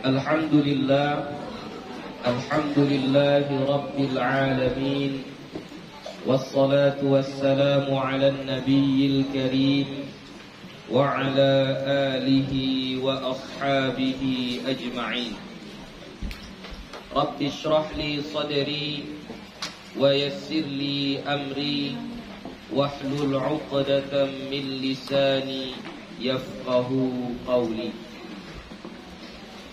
Alhamdulillah Rabbil Alamin. Wassalatu wassalamu ala nabiyil karim wa ala alihi wa ashabihi ajma'in. Rabbi shrah li sadri wa yassir li amri wahlul 'uqdatam min lisani yafqahu qawli.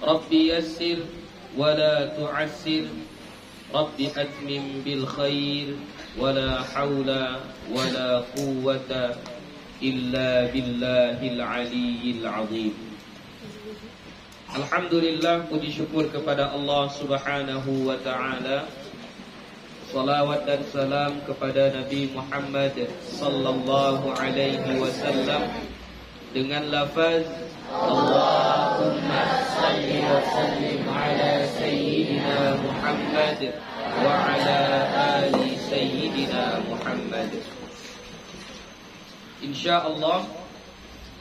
Rabbi yassir wa la tu'assir, Rabbi atmim bil khair, wa la hawla wa la quwwata illa billahil aliyyil azim. Alhamdulillah, puji syukur kepada Allah Subhanahu wa ta'ala. Salawat dan salam kepada Nabi Muhammad sallallahu alaihi wasallam dengan lafaz Allahumma salli wa sallim ala sayyidina Muhammad wa ala ali sayyidina Muhammad. InsyaAllah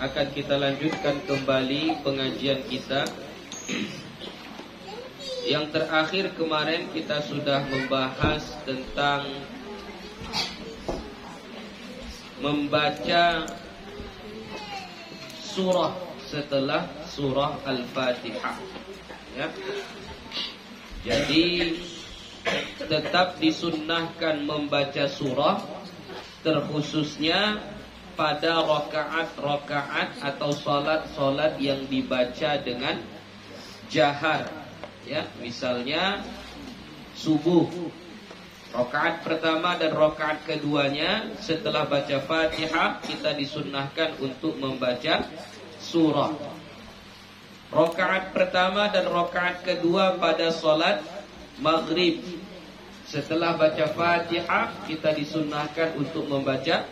akan kita lanjutkan kembali pengajian kita. Yang terakhir kemarin kita sudah membahas tentang membaca surah setelah surah Al-Fatihah, ya. Jadi tetap disunnahkan membaca surah, terkhususnya pada rakaat-rakaat atau salat-salat yang dibaca dengan jahar, ya. Misalnya subuh, rakaat pertama dan rakaat keduanya setelah baca Fatihah kita disunnahkan untuk membaca surah. Rakaat pertama dan rakaat kedua pada salat maghrib setelah baca Fatihah kita disunnahkan untuk membaca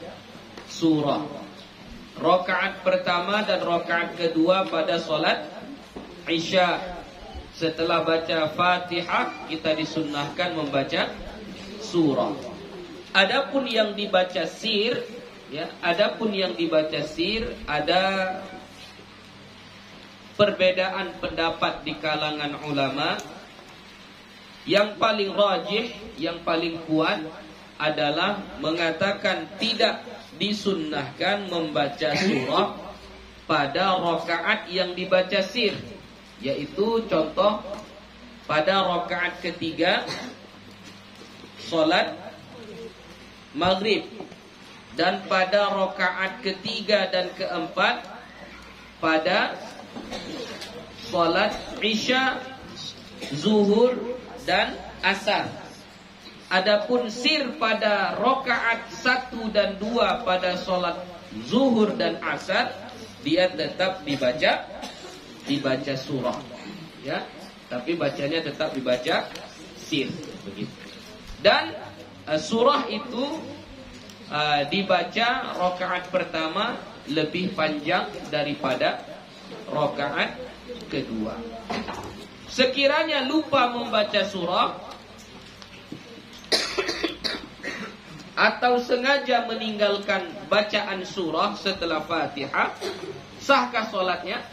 surah. Rakaat pertama dan rakaat kedua pada salat Isya setelah baca Fatihah kita disunnahkan membaca surah. Adapun yang dibaca sir, ya, ada perbedaan pendapat di kalangan ulama. Yang paling rajih, yang paling kuat adalah mengatakan tidak disunnahkan membaca surah pada rakaat yang dibaca sir, yaitu contoh pada rakaat ketiga salat maghrib dan pada rakaat ketiga dan keempat pada salat Isya, zuhur dan asar. Adapun sir pada rakaat 1 dan 2 pada salat zuhur dan asar, dia tetap dibaca surah, ya, tapi bacanya tetap dibaca sir, begitu. Dan surah itu dibaca rakaat pertama lebih panjang daripada rakaat kedua. Sekiranya lupa membaca surah atau sengaja meninggalkan bacaan surah setelah Fatihah, sahkah solatnya?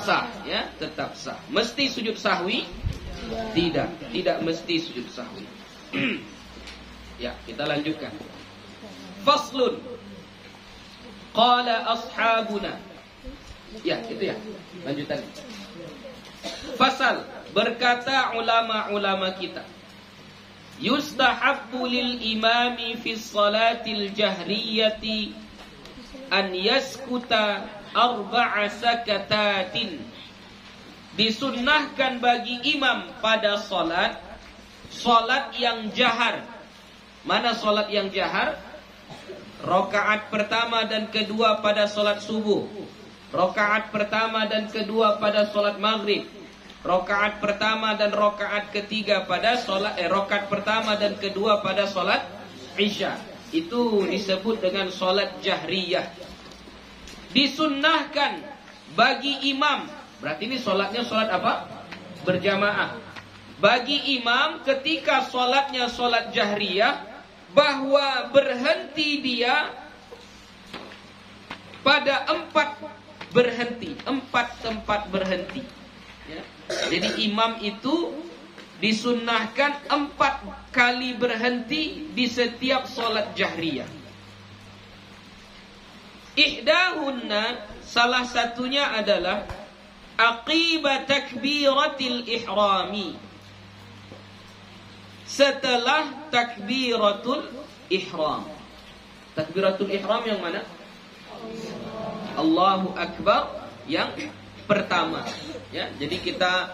Sah, ya, tetap sah. Mesti sujud sahwi? Tidak mesti sujud sahwi. Ya, kita lanjutkan. Faslun. Qala ashabuna. Ya, itu ya. Lanjutan. Fasal, berkata ulama-ulama kita, yustahabbu lil imami fi salatil jahriyati an yaskuta arba'a sakatatin. Disunnahkan bagi imam pada salat yang jahar. Mana salat yang jahar? Rakaat pertama dan kedua pada salat subuh, rakaat pertama dan kedua pada salat maghrib, rakaat pertama dan rakaat ketiga pada rakaat pertama dan kedua pada salat Isya. Itu disebut dengan salat jahriyah. Disunnahkan bagi imam, berarti ini salatnya salat apa? Berjamaah. Bagi imam ketika salatnya salat jahriyah, bahwa berhenti dia pada 4 tempat berhenti, ya. Jadi imam itu disunnahkan 4 kali berhenti di setiap solat jahriyah. Ihdahunna, salah satunya adalah aqiba takbiratil ihrami, setelah takbiratul ihram. Takbiratul ihram yang mana? Allahu Akbar yang pertama. Ya, jadi kita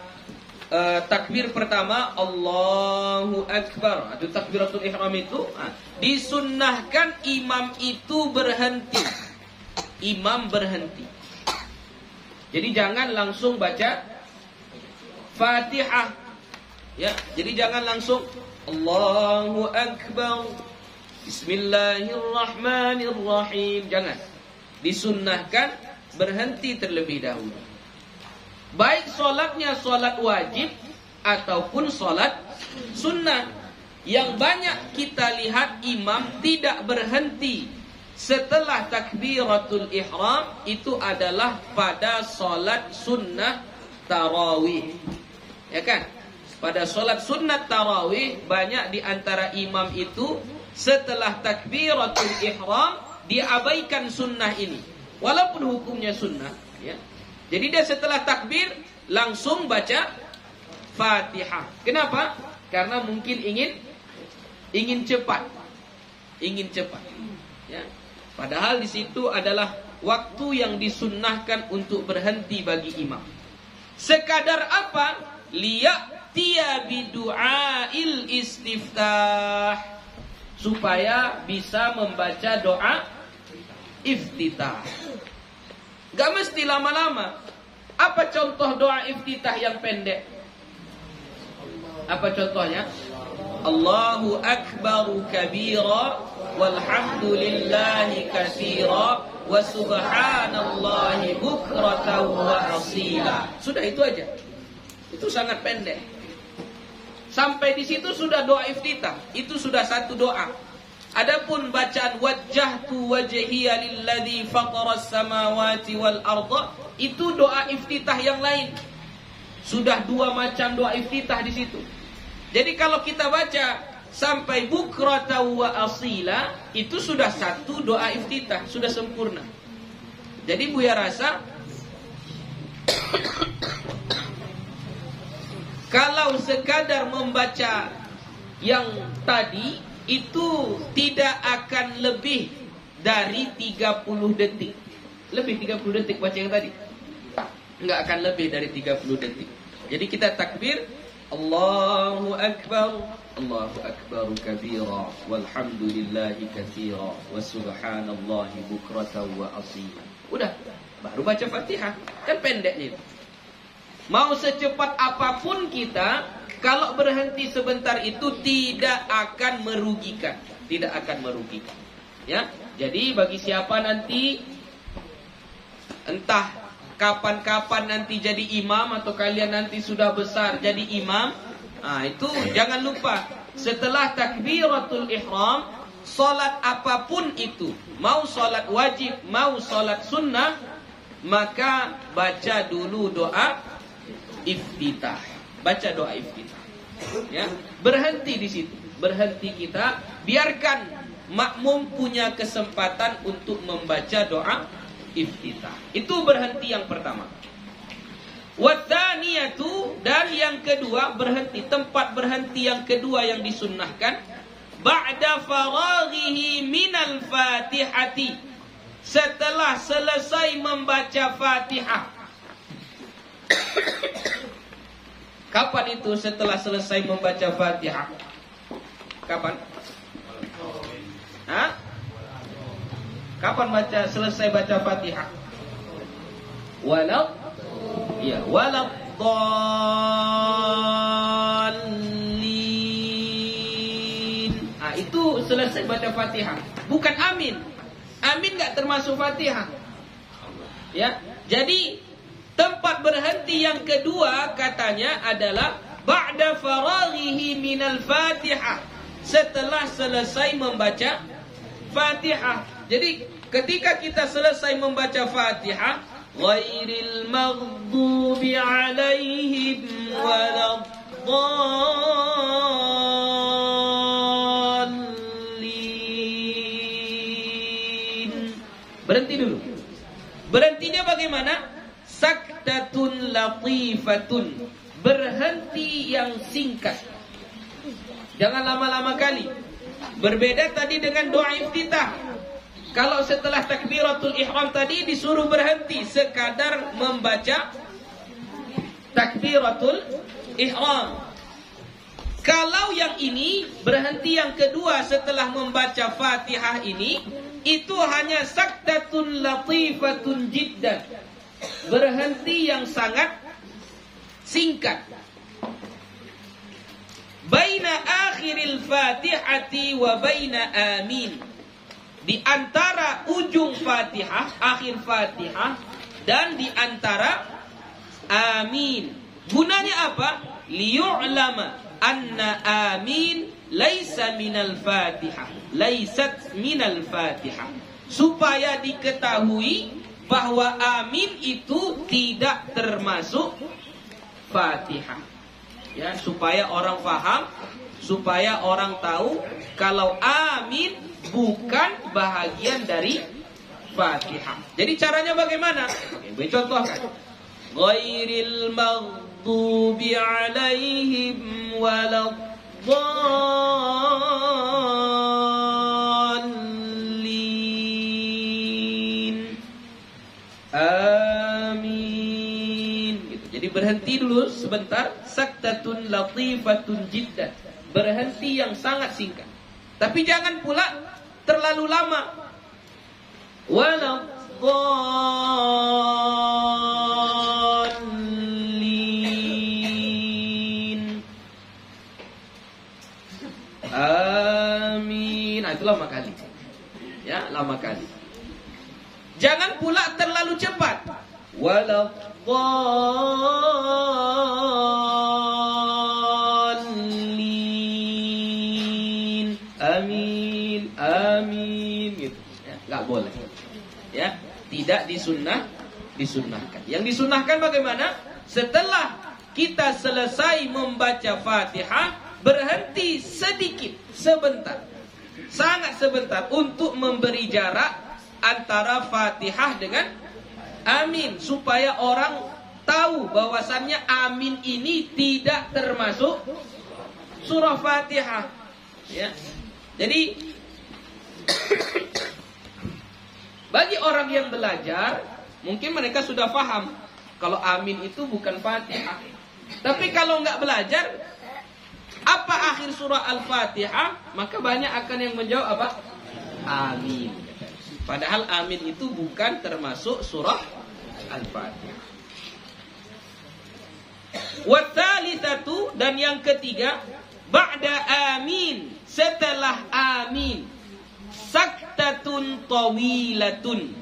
takbir pertama Allahu Akbar. Itu takbiratul ihram itu disunnahkan imam itu berhenti. Imam berhenti. Jadi jangan langsung baca Fatihah. Ya, jadi jangan langsung Allahu Akbar, Bismillahirrahmanirrahim. Jangan. Disunnahkan berhenti terlebih dahulu. Baik solatnya solat wajib ataupun solat sunnah. Yang banyak kita lihat imam tidak berhenti setelah takbiratul ihram itu adalah pada solat sunnah tarawih. Ya kan? Pada solat sunnah tarawih banyak di antara imam itu setelah takbiratul ihram diabaikan sunnah ini. Walaupun hukumnya sunnah, ya. Jadi dia setelah takbir langsung baca Fatihah. Kenapa? Karena mungkin ingin cepat. Ingin cepat. Ya. Padahal di situ adalah waktu yang disunnahkan untuk berhenti bagi imam. Sekadar apa? Liya'tiya bidu'ail istiftah. Supaya bisa membaca doa iftitah. Gak mesti lama-lama. Apa contoh doa iftitah yang pendek? Apa contohnya? Allahu akbaru kabira walhamdulillahi katsira wa subhanallahi bukratan wa asila. Sudah itu aja. Itu sangat pendek. Sampai di situ sudah doa iftitah. Itu sudah satu doa. Adapun bacaan wajjahtu wajhiya lilladzi faqaras samawati wal arda, itu doa iftitah yang lain. Sudah 2 macam doa iftitah di situ. Jadi kalau kita baca sampai bukrata wa asila, itu sudah satu doa iftitah, sudah sempurna. Jadi Buya rasa kalau sekadar membaca yang tadi itu tidak akan lebih dari 30 detik. Lebih 30 detik baca yang tadi. Enggak akan lebih dari 30 detik. Jadi kita takbir Allahu Akbar, Allahu Akbar kabira, walhamdulillahi katsira, wa subhanallahi bukratan wa asila. Udah, baru baca Fatihah. Kan pendeknya itu. Mau secepat apapun kita, kalau berhenti sebentar itu tidak akan merugikan. Tidak akan merugikan. Ya, jadi bagi siapa nanti entah kapan-kapan nanti jadi imam atau kalian nanti sudah besar jadi imam, itu jangan lupa setelah takbiratul ihram, salat apapun itu, mau salat wajib, mau salat sunnah, maka baca dulu doa iftitah. Baca doa iftitah. Ya, berhenti di situ. Berhenti kita, biarkan makmum punya kesempatan untuk membaca doa iftitah. Itu berhenti yang pertama. Wathaniyatu, dan yang kedua berhenti, tempat berhenti yang kedua yang disunnahkan ba'da faraghihi minal fatihati, setelah selesai membaca Fatihah. Kapan itu setelah selesai membaca Fatihah? Kapan? Kapan selesai baca Fatihah? Walau dallin. Itu selesai baca Fatihah. Bukan amin. Amin enggak termasuk Fatihah. Ya. Jadi tempat berhenti yang kedua katanya adalah ba'da faraghihi minal Fatihah, setelah selesai membaca Fatihah. Jadi ketika kita selesai membaca Fatihah, Ghairil maghdubi alaihim waladdallin. Berhenti dulu. Berhentinya bagaimana? Saktatun latifatun. Berhenti yang singkat. Jangan lama-lama kali. Berbeda tadi dengan doa iftitah. Kalau setelah takbiratul ihram tadi disuruh berhenti sekadar membaca takbiratul ihram. Kalau yang ini berhenti yang kedua setelah membaca Fatihah ini, itu hanya saktatun latifatun jiddan. Berhenti yang sangat singkat. Baina akhiril Fatihati wa baina amin. Di antara ujung Fatihah, akhir Fatihah, dan di antara amin. Gunanya apa? Liyu'lama anna amin laisa minal Fatihah. Laisat minal Fatihah. Supaya diketahui bahwa amin itu tidak termasuk Fatihah. Ya, supaya orang paham, supaya orang tahu kalau amin bukan bahagian dari Fatihah. Jadi caranya bagaimana? Oke, contohkan. Ghairil maghdubi alaihim waladdallin. Amin. Gitu. Jadi berhenti dulu sebentar. Saktatun latifatun jiddan. Berhenti yang sangat singkat. Tapi jangan pula terlalu lama. Waladdallin. Amin. Itu lama kali. Ya, lama kali. Jangan pula terlalu cepat. Waladdallin. Amin, amin gitu. Ya, nggak boleh. Ya, tidak disunnahkan. Yang disunnahkan bagaimana? Setelah kita selesai membaca Fatihah, berhenti sedikit, sebentar. Sangat sebentar untuk memberi jarak antara Fatihah dengan amin, supaya orang tahu bahwasannya amin ini tidak termasuk surah Fatihah. Ya. Jadi bagi orang yang belajar, mungkin mereka sudah paham kalau amin itu bukan Fatihah. Tapi kalau nggak belajar, apa akhir surah Al-Fatihah? Maka banyak akan yang menjawab apa? Amin. Padahal amin itu bukan termasuk surah Al-Fatihah. Watsalitsatu, dan yang ketiga, ba'da amin, setelah amin, saktatun tawilatun,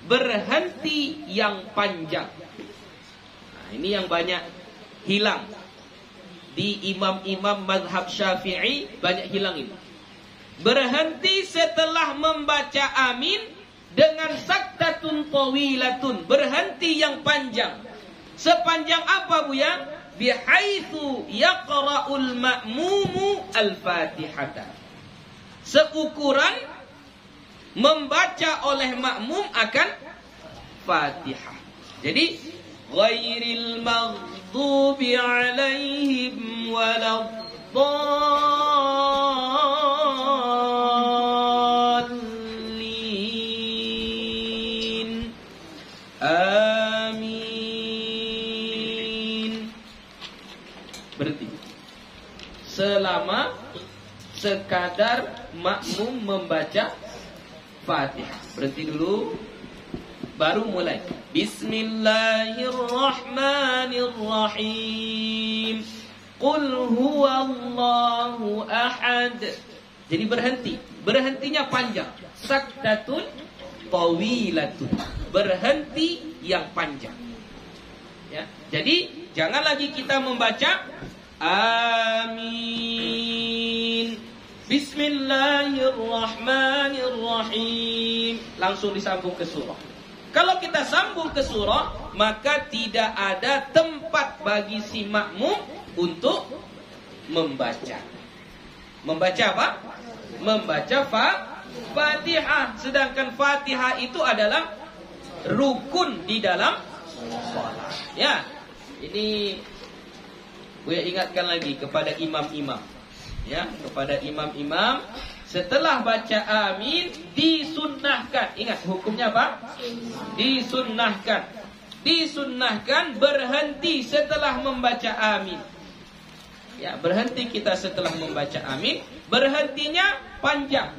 berhenti yang panjang. Nah, ini yang banyak hilang di imam-imam mazhab Syafi'i, banyak hilang ini. Berhenti setelah membaca amin dengan saktatun tawilatun, berhenti yang panjang. Sepanjang apa, Buya? Bihaitsu yaqra'ul ma'mumu al-Fatihata. Seukuran membaca oleh makmum akan Fatihah. Jadi ghairil maghdubi alaihim waladdallin. Amin. Berhenti. Selama sekadar makmum membaca Fatihah. Berhenti dulu, baru mulai. Bismillahirrahmanirrahim. Qul huwallahu ahad. Jadi berhenti. Berhentinya panjang. Saktatun tawilatun. Berhenti yang panjang. Ya. Jadi jangan lagi kita membaca amin, bismillahirrahmanirrahim, langsung disambung ke surah. Kalau kita sambung ke surah, maka tidak ada tempat bagi si makmum untuk membaca. Membaca apa? Membaca Fatihah. Sedangkan Fatihah itu adalah rukun di dalam salat. Ya, ini saya ingatkan lagi kepada imam-imam. Ya, kepada imam-imam, setelah baca amin disunnahkan. Ingat hukumnya apa? Disunnahkan. Disunnahkan berhenti setelah membaca amin. Ya, berhenti kita setelah membaca amin. Berhentinya panjang.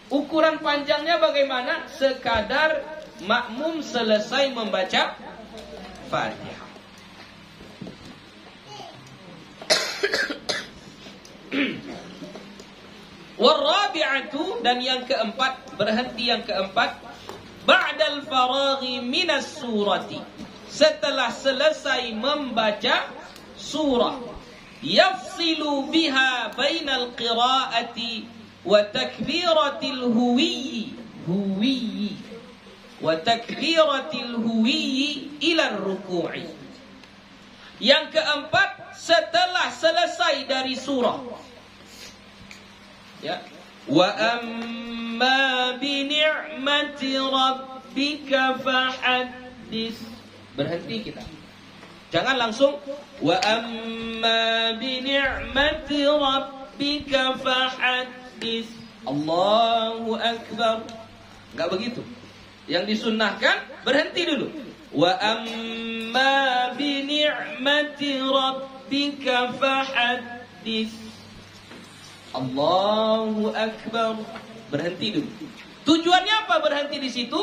Ukuran panjangnya bagaimana? Sekadar makmum selesai membaca Fatihah. Warabi'atu, dan yang keempat, berhenti yang keempat, ba'dal faraghi minas surati, setelah selesai membaca surah, yafsilu biha bainal qiraati wa takbiratil huwiyyi wa takbiratil huwiyyi ila ruku'i. Yang keempat, setelah selesai dari surah, ya, wa amma bi ni'mati rabbika fahaddits. Berhenti kita. Jangan langsung wa amma bi ni'mati rabbika fahaddits. Allahu akbar. Enggak begitu. Yang disunnahkan berhenti dulu. Wa amma bi ni'mati rabbika fahaddits. Allahu akbar. Berhenti dulu. Tujuannya apa berhenti di situ?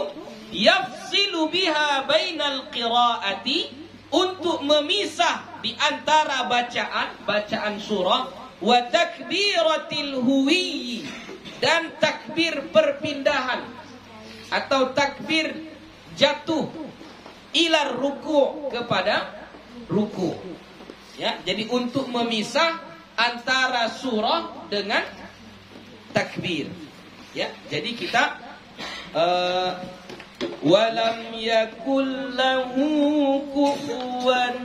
Yafsilu biha bainal qiraati, untuk memisah di antara bacaan surah, wa takbiratil huwiyyi, dan takbir perpindahan atau takbir jatuh, ila ruku', kepada ruku'. Ya, jadi untuk memisah antara surah dengan takbir. Ya, jadi kita walam yakul lahu kufuwan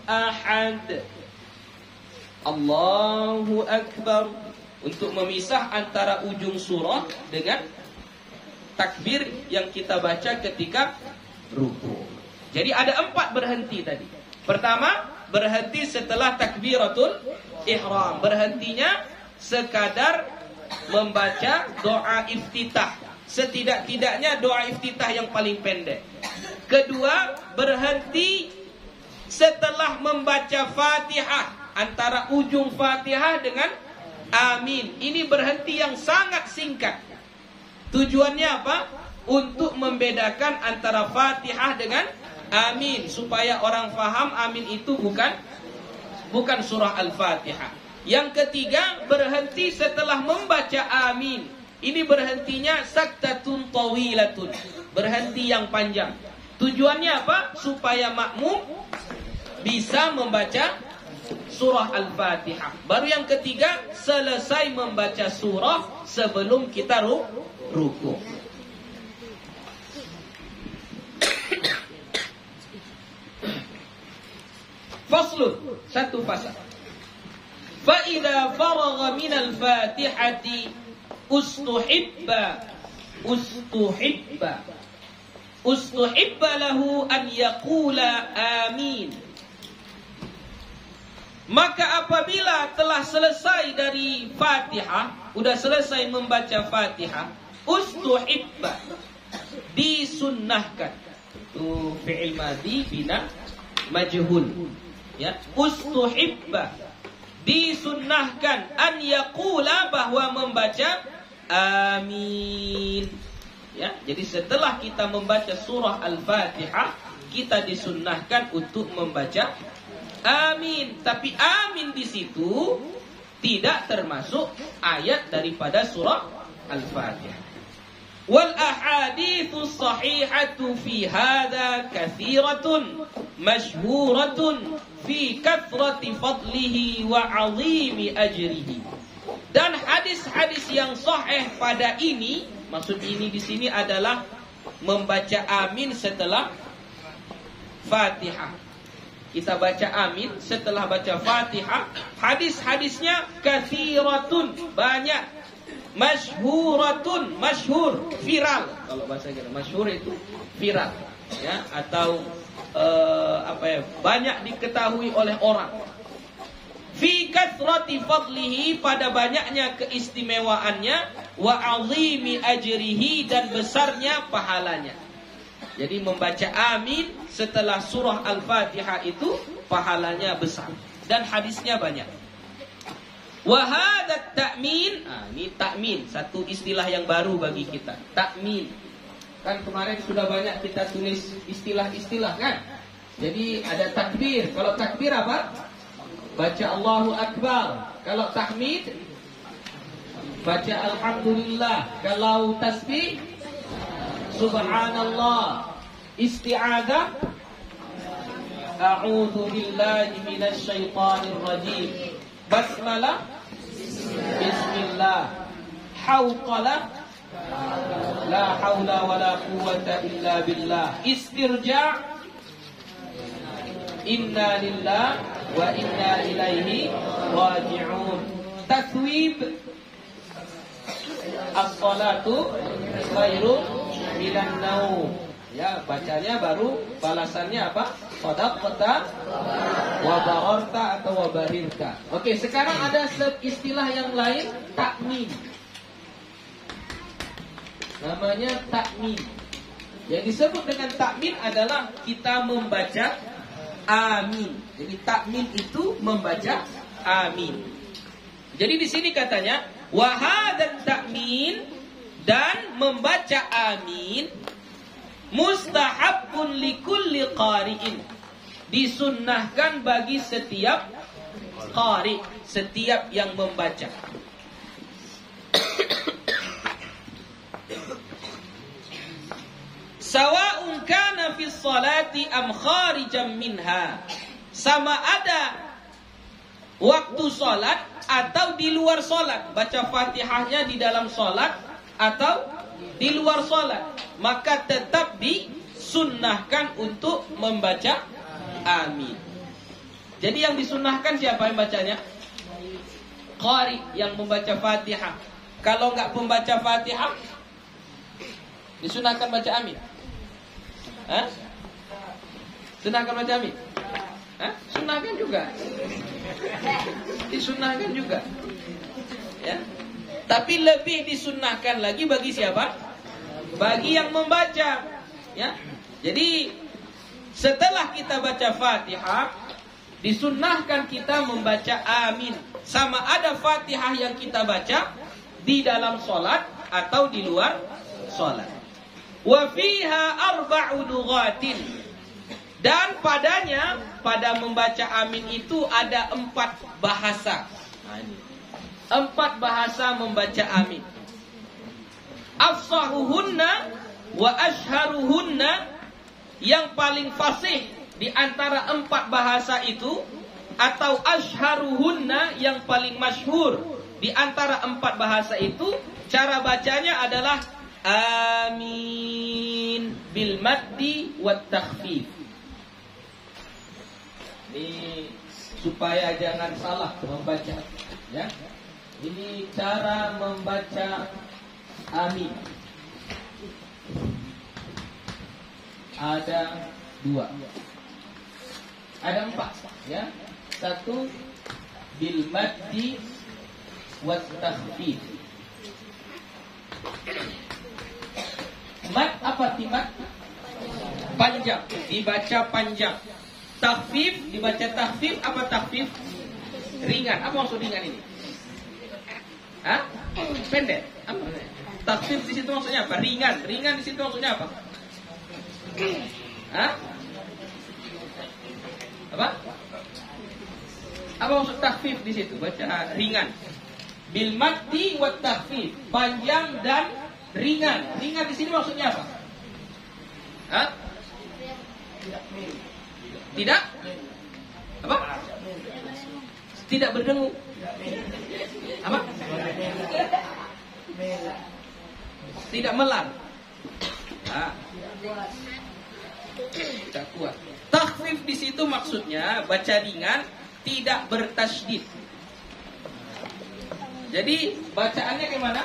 ahad. Allahu akbar, untuk memisah antara ujung surah dengan takbir yang kita baca ketika ruku'. Jadi ada 4 berhenti tadi. Pertama, berhenti setelah takbiratul ihram. Berhentinya sekadar membaca doa iftitah. Setidak-tidaknya doa iftitah yang paling pendek. Kedua, berhenti setelah membaca Fatihah, antara ujung Fatihah dengan amin. Ini berhenti yang sangat singkat. Tujuannya apa? Untuk membedakan antara Fatihah dengan amin, supaya orang faham amin itu bukan surah Al-Fatihah. Yang ketiga, berhenti setelah membaca amin. Ini berhentinya saktatun tawilatun, berhenti yang panjang. Tujuannya apa? Supaya makmum bisa membaca surah Al-Fatihah. Baru yang ketiga, selesai membaca surah sebelum kita ruku'. Faslun, satu fasal. Fa idza faragha min al-Fatihati ustuhibba lahu an yaqula amin. Maka apabila telah selesai dari Fatihah, udah selesai membaca Fatihah, ustuhibba, disunnahkan. Itu fi'il madhi bina majhul. Ya, ustuhibba, disunnahkan, an yaqula, bahwa membaca amin. Ya, jadi setelah kita membaca surah Al-Fatihah, kita disunnahkan untuk membaca amin. Tapi amin di situ tidak termasuk ayat daripada surah Al-Fatihah. Wal ahaditsu sahihatu fi hadza katsiratun masyhuratun fi kathrati fadlihi wa 'azimi ajrihi. Dan hadis-hadis yang sahih pada ini, maksud ini di sini adalah membaca amin setelah Fatihah. Kita baca amin setelah baca Fatihah. Hadis-hadisnya kathiratun, banyak. Masyhuratun, masyhur, viral. Kalau bahasa kita masyhur itu viral, ya, atau banyak diketahui oleh orang. Fi kathrati fadlihi, pada banyaknya keistimewaannya, wa azimi ajrihi, dan besarnya pahalanya. Jadi membaca amin setelah surah Al-Fatihah itu pahalanya besar dan hadisnya banyak. Wa hadat ta'min, ini ta'min, satu istilah yang baru bagi kita. Ta'min. Kan kemarin sudah banyak kita tulis istilah-istilah kan? Jadi ada takbir. Kalau takbir apa? Baca Allahu Akbar. Kalau tahmid baca Alhamdulillah. Kalau tasbih Subhanallah. Isti'adzah A'udzu billahi minasy syaithanir rajim. Basmalah Bismillah. Hauqalah La haula wala quwwata illa billah. Istirja' Inna lillahi wa inna ilaihi raji'un. Taswib As-salatu khairum minan naum. Ya, bacanya baru balasannya apa? Shadaqta wa bararta atau wa barirta. Oke, sekarang ada istilah yang lain, takmin. Namanya takmin. Yang disebut dengan takmin adalah kita membaca amin. Jadi takmin itu membaca amin. Jadi di sini katanya wa hadan takmin, dan membaca amin mustahabun likulli qari'in, disunnahkan bagi setiap qari, setiap yang membaca. Sawa'un kana fi sholati am kharijan minha, sama ada waktu sholat atau di luar sholat, baca Fatihahnya di dalam sholat atau di luar sholat, maka tetap disunnahkan untuk membaca amin. Jadi yang disunnahkan siapa yang bacanya? Qari, yang membaca Fatihah. Kalau nggak membaca Fatihah, disunahkan baca amin. Sunahkan baca amin? Sunahkan juga. Disunahkan juga. Ya. Tapi lebih disunahkan lagi bagi siapa? Bagi yang membaca. Ya. Jadi setelah kita baca Fatihah, disunahkan kita membaca amin. Sama ada Fatihah yang kita baca di dalam sholat atau di luar sholat. Wa fiha arba'u lughatin, dan padanya, pada membaca amin itu ada 4 bahasa. 4 bahasa membaca amin. Afsahuhunna wa ashharuhunna, yang paling fasih di antara 4 bahasa itu, atau ashharuhunna, yang paling masyhur di antara 4 bahasa itu, cara bacanya adalah amin bil maddi wat takhfif. Ini supaya jangan salah membaca, ya. Ini cara membaca amin. Ada 2. Ada 4, ya. 1 bil maddi wat takhfif. Mad apa timat? Panjang, dibaca panjang. Takhfif, dibaca takhfif. Apa takhfif? Ringan. Apa maksud ringan ini? Pendek. Apa? Takhfif di situ maksudnya apa? Ringan. Ringan di situ maksudnya apa? Apa? Apa maksud takhfif di situ? Baca ringan. Bil maddi wat takhfif. Panjang dan ringan. Ringan di sini maksudnya apa? Tidak? Apa? Tidak berdengung. Apa? Tidak melar. Tak kuat. Takhfif di situ maksudnya baca ringan, tidak bertasydid. Jadi bacaannya gimana?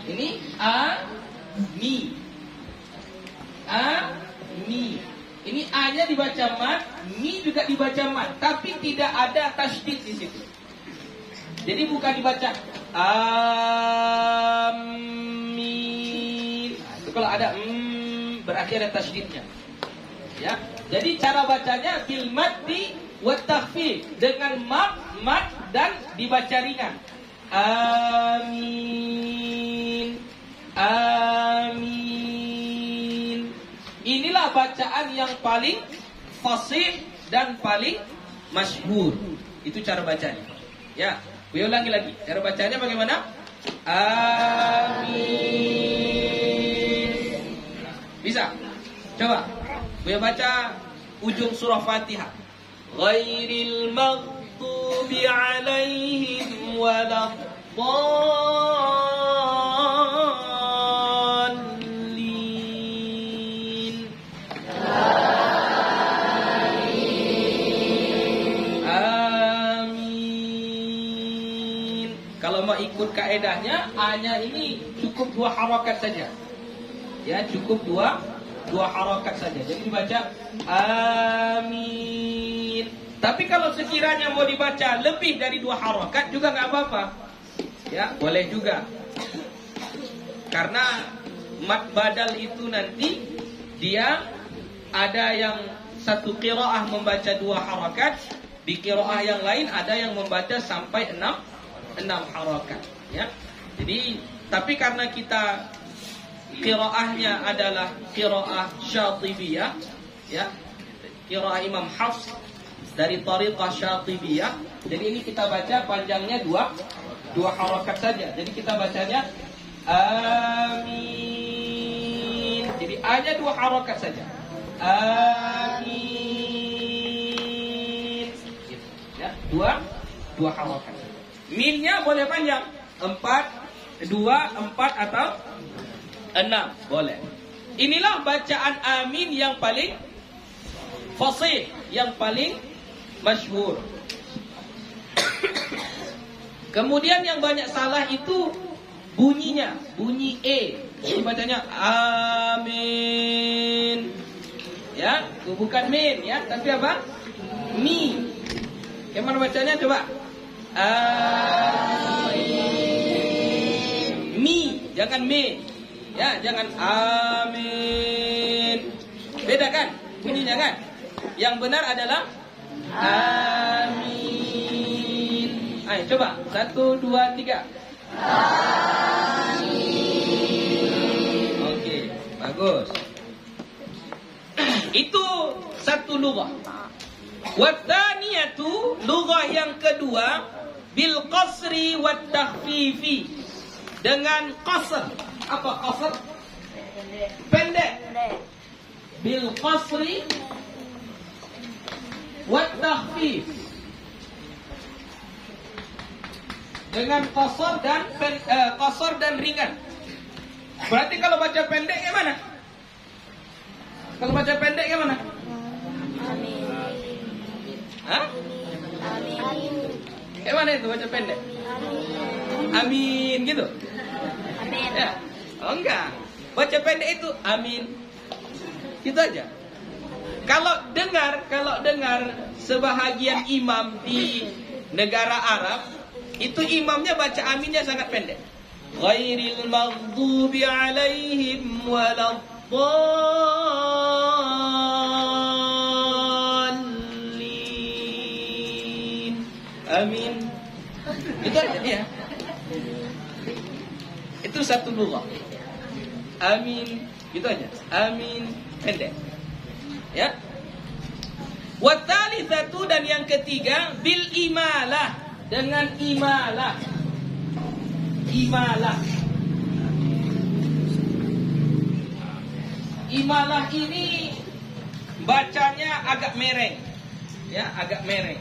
Ini mi. Mi. Ini A-nya dibaca mat, mi juga dibaca mat, tapi tidak ada tasydid di situ. Jadi bukan dibaca amin. Itu kalau ada berarti ada tasydidnya. Ya. Jadi cara bacanya bil maddi wa takhfif, dengan mat dan dibaca ringan. Amin. Amin. Inilah bacaan yang paling fasih dan paling masyhur. Itu cara bacanya. Ya, gue ulangi lagi. Cara bacanya bagaimana? Amin. Bisa? Coba. Gue baca ujung surah Fatihah. Ghairil maghdubi alaihim waladdallin. Amin. Kalau mau ikut kaedahnya, A-nya ini cukup 2 harakat saja. Ya, cukup dua harakat saja. Jadi dibaca amin. Tapi kalau sekiranya mau dibaca lebih dari 2 harakat juga nggak apa-apa. Ya, boleh juga. Karena mat badal itu nanti dia ada yang satu qiraah membaca 2 harakat, di qiraah yang lain ada yang membaca sampai 6 harakat. Ya. Jadi, tapi karena kita qiraahnya adalah qiraah Syatibiyah, ya, qiraah Imam Hafs dari tariqah Syatibiyah. Jadi ini kita baca panjangnya 2 harakat saja. Jadi kita bacanya amin. Jadi A-nya 2 harakat saja. Amin. Ya, 2 harakat. Min-nya boleh panjang. 4, 4 atau 6 boleh. Inilah bacaan amin yang paling fasih, yang paling masyhur. Kemudian yang banyak salah itu bunyinya, bunyi E. Jadi bacanya amin. Ya, bukan min ya, tapi apa? Mi. Gimana bacanya coba? Amin. Mi, jangan min. Ya, jangan amin. Beda kan bunyinya kan? Yang benar adalah amin. Ayo coba 1, 2, 3. Amin. Oke, bagus. Itu satu lughah. Wathaniyatu, lughah yang kedua, bil qasri wat takhfifi, dengan qasr. Apa qasr? Pendek. Bil qasri wat takhfif, dengan qasar dan ringan. Berarti kalau baca pendek gimana? Kalau baca pendek gimana? Amin. Hah? Amin. Gimana itu baca pendek? Amin gitu. Amin. Ya. Oh enggak. Baca pendek itu amin. Gitu aja. Kalau dengar sebahagian imam di negara Arab, itu imamnya baca aminnya sangat pendek. Ghairil maghdubi alaihim waladdallin. Amin. Itu aja dia. Itu satu lughah. Amin, gitu aja. Amin, pendek. Ya. Watsalitsatu, dan yang ketiga bil imalah, dengan imalah. Imalah. Imalah ini bacanya agak mereng. Ya, agak mereng.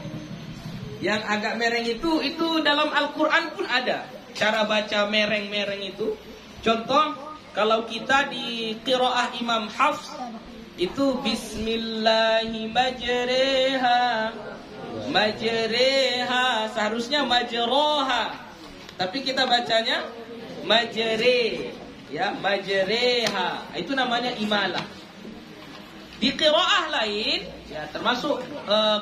Yang agak mereng itu dalam Al-Qur'an pun ada. cara baca mereng-mereng itu. Contoh, kalau kita di qiraah Imam Hafs itu Bismillahi majreha, majreha, seharusnya majroha, tapi kita bacanya majre, ya, majreha. Itu namanya imalah. Di qiraah lain, ya, termasuk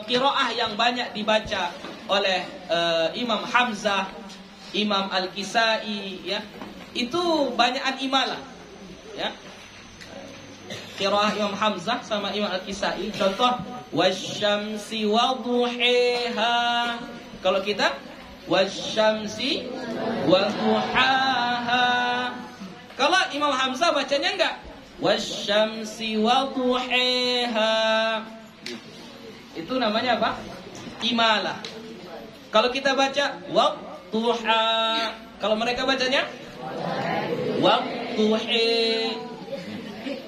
qiraah yang banyak dibaca oleh Imam Hamzah, Imam Al-Kisai, ya, itu banyakan imalah, ya. Qiraah Imam Hamzah sama Imam Al-Kisai. Contoh, wasyamsi wadhuhiha. Kalau kita wasyamsi wadhuhaha. Kalau Imam Hamzah bacanya enggak, wasyamsi wadhuhiha. Itu namanya apa? Imalah. Kalau kita baca wadhuha, kalau mereka bacanya wadhuhi.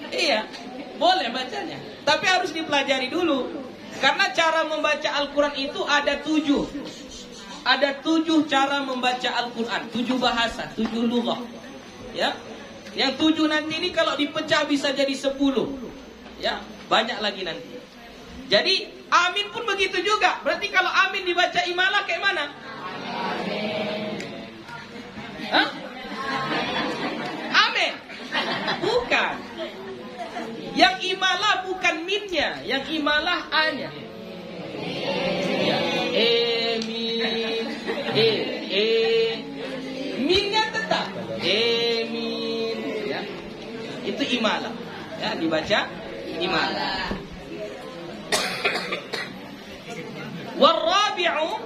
Iya, boleh bacanya, tapi harus dipelajari dulu. Karena cara membaca Al-Quran itu ada 7. Ada 7 cara membaca Al-Quran, 7 bahasa, 7 lughah, ya. Yang 7 nanti ini kalau dipecah bisa jadi 10, ya, banyak lagi nanti. Jadi amin pun begitu juga. Berarti kalau amin dibaca imalah kayak mana? Hah? Amin? Bukan. Yang imalah bukan minnya, yang imalah a-nya. Ya. Min. Minnya tetap min, ya. Itu imalah, ya, dibaca imalah.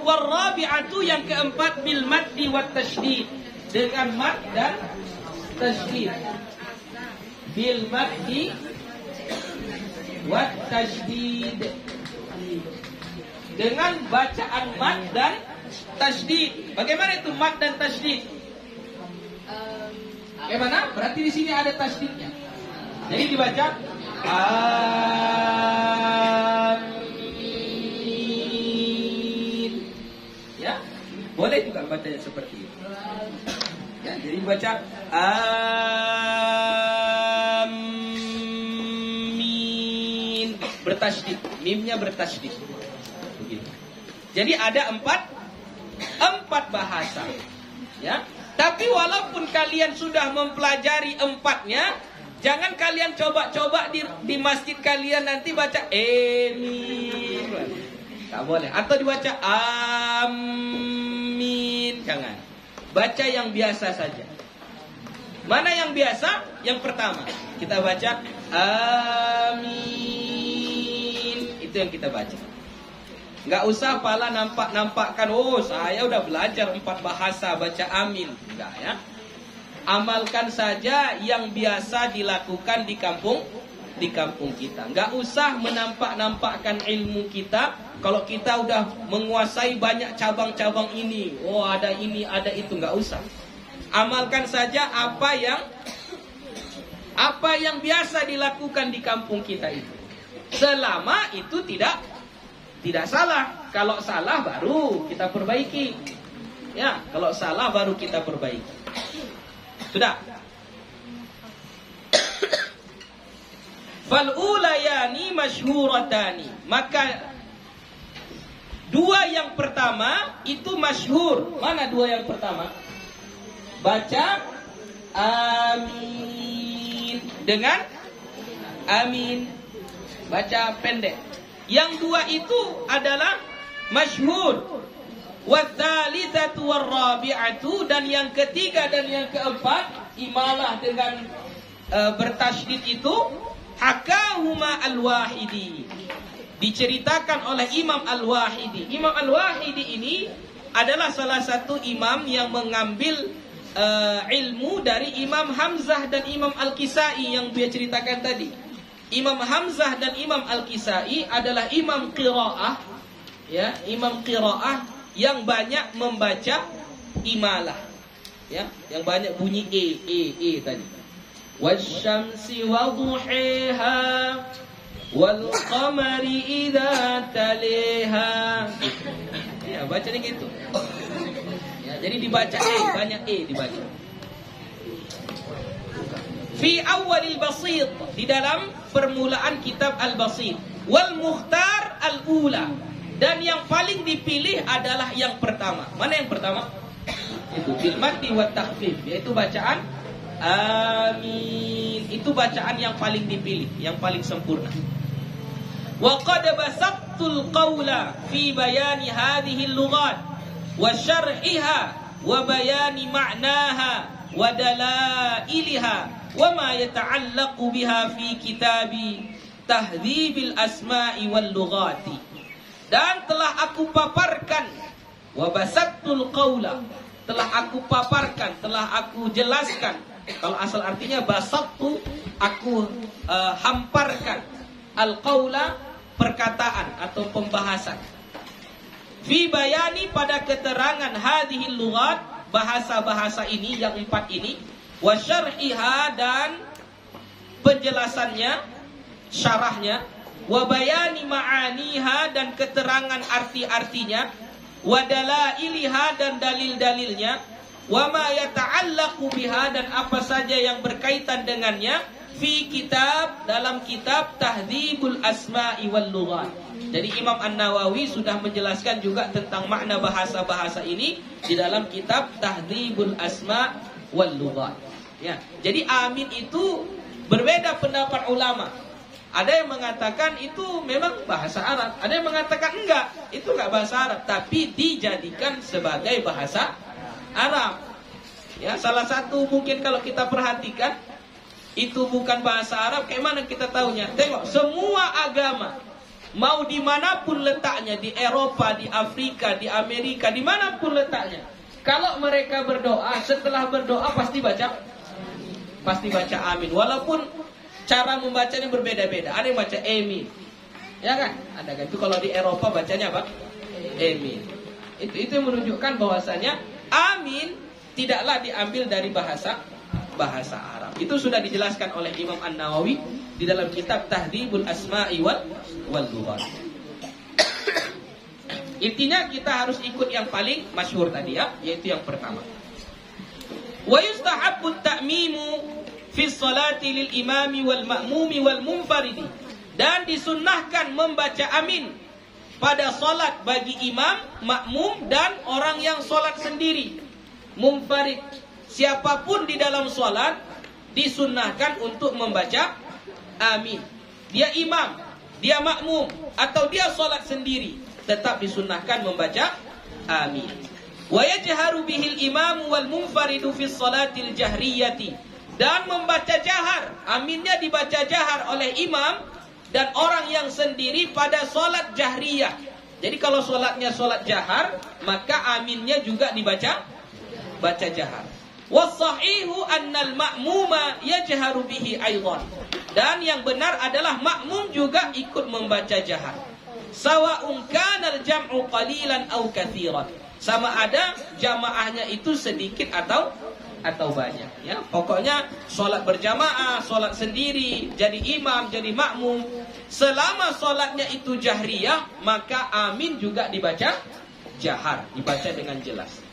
Warrabi'atu yang keempat bil maddi wat tasydid, dengan mad dan tasydid. Bil maddi wat tasydid, dengan bacaan mad dan tasydid. Bagaimana itu mad dan tasydid? Bagaimana? Berarti di sini ada tasydidnya. Jadi dibaca amin. Ya, boleh juga bacanya seperti itu. Ya, jadi dibaca amin, bertasydid, mimnya bertasydid. Begitu. Jadi ada empat bahasa. Ya. Tapi walaupun kalian sudah mempelajari empatnya, jangan kalian coba-coba di masjid kalian nanti baca amin. Tak boleh. Atau dibaca amin. Jangan. Baca yang biasa saja. Mana yang biasa? Yang pertama. Kita baca amin. Itu yang kita baca. Nggak usah pala nampakkan, oh saya udah belajar 4 bahasa baca amin. Enggak, ya. Amalkan saja yang biasa dilakukan di kampung kita. Nggak usah menampak-nampakkan ilmu kita. Kalau kita udah menguasai banyak cabang-cabang ini, oh ada ini, ada itu, nggak usah. Amalkan saja apa yang biasa dilakukan di kampung kita itu. Selama itu tidak salah. Kalau salah baru kita perbaiki. Ya, kalau salah baru kita perbaiki. Sudah. Fal ulayani masyhuratani. Maka 2 yang pertama itu masyhur. Mana 2 yang pertama? Baca amin dengan amin. Baca pendek. Yang 2 itu adalah masyhur. Watsalisatu warrabi'atu, dan yang ketiga dan yang keempat imalah dengan bertasydid itu hakahuma al-Wahidi. Diceritakan oleh Imam Al-Wahidi. Imam Al-Wahidi ini adalah salah satu imam yang mengambil ilmu dari Imam Hamzah dan Imam Al-Kisai yang dia ceritakan tadi. Imam Hamzah dan Imam Al-Kisai adalah imam qiraah, ya, imam qiraah yang banyak membaca imalah, ya, yang banyak bunyi e tadi. Wasyamsi wadhuhiha wal qamari idza taliha. Ya, bacanya gitu. Ya, Jadi dibaca banyak dibaca. Fi awalil basit, di dalam permulaan kitab al-basit. Wal mukhtar al-ula, dan yang paling dipilih adalah yang pertama. Mana yang pertama? Itu bil maddi wat takhfif, yaitu bacaan amin. Itu bacaan yang paling dipilih, yang paling sempurna. Wa qad basattul qawla fi bayani hadhihi al-lughat wa syar'iha wa bayani ma'naha wa dalailiha wa ma yata'allaqu biha fi kitabi Tahdhibil Asma'i wal Lughati. Dan telah aku paparkan, wa basattul qawla, telah aku paparkan, telah aku jelaskan. Kalau asal artinya basattu, aku hamparkan, al-qawla, perkataan atau pembahasan. Fi bayani, pada keterangan hadhil lughat, bahasa-bahasa ini yang 4 ini, wa syar'iha, dan penjelasannya, syarahnya, wa bayani ma'aniha, dan keterangan arti-artinya, wa dalailiha, dan dalil-dalilnya, wa ma yata'allaqu biha, dan apa saja yang berkaitan dengannya, fi kitab, dalam kitab Tahdhibul Asma'i wal Lughat. Jadi Imam An-Nawawi sudah menjelaskan juga tentang makna bahasa-bahasa ini di dalam kitab Tahdhibul Asma' wal Lughat. Ya, jadi amin itu berbeda pendapat ulama. Ada yang mengatakan itu memang bahasa Arab, ada yang mengatakan enggak, itu enggak bahasa Arab, tapi dijadikan sebagai bahasa Arab. Ya, salah satu mungkin kalau kita perhatikan itu bukan bahasa Arab, kayak mana kita tahunya? Tengok, semua agama, mau dimanapun letaknya, di Eropa, di Afrika, di Amerika, dimanapun letaknya, kalau mereka berdoa, setelah berdoa pasti baca amin. Walaupun cara membacanya berbeda-beda. Ada yang baca amin, ya kan? Ada kan? Itu kalau di Eropa bacanya apa? Amin. Itu yang menunjukkan bahwasanya amin tidaklah diambil dari bahasa Arab. Itu sudah dijelaskan oleh Imam An-Nawawi di dalam kitab Tahdhibul Asma'i wal Lughat. Intinya kita harus ikut yang paling masyhur tadi ya, yaitu yang pertama. Wa yustahabbu at-ta'mimu fi sholati lil imami wal ma'mumi wal munfaridi, dan disunnahkan membaca amin pada salat bagi imam, makmum, dan orang yang salat sendiri, munfarid. Siapapun di dalam salat disunnahkan untuk membaca amin. Dia imam, dia makmum, atau dia salat sendiri, tetap disunnahkan membaca amin. Wa yajharu bihil imamu wal munfaridu fi sholatil jahriyati, dan membaca jahar, aminnya dibaca jahar oleh imam dan orang yang sendiri pada solat jahriyah. Jadi kalau solatnya solat jahar, maka aminnya juga dibaca jahar. Wassahihu annal ma'muma yajharu bihi aidan, dan yang benar adalah makmum juga ikut membaca jahar. Sawa'un kana al-jam'u qalilan aw katsiran, sama ada jamaahnya itu sedikit atau banyak ya. Pokoknya solat berjamaah, solat sendiri, jadi imam, jadi makmum, selama solatnya itu jahriyah, maka amin juga dibaca jahar, dibaca dengan jelas.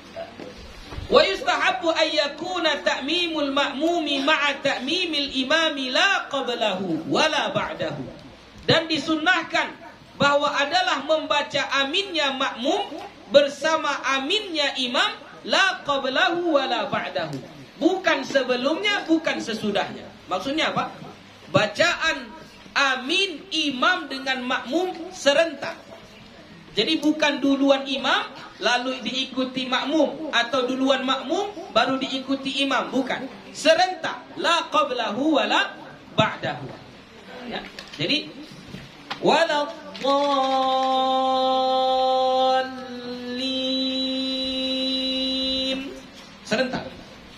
Wa yustahabbu an yakuna ta'mimul ma'mumi ma'a ta'mimil imami la qablahu wala ba'dahu, dan disunnahkan bahwa adalah membaca aminnya makmum bersama aminnya imam, la qablahu wala ba'dahu, bukan sebelumnya, bukan sesudahnya. Maksudnya apa? Bacaan amin imam dengan makmum serentak. Jadi bukan duluan imam lalu diikuti makmum, atau duluan makmum baru diikuti imam, bukan. Serentak, la qablahu wala ba'dahu. Ya. Jadi wala serentak.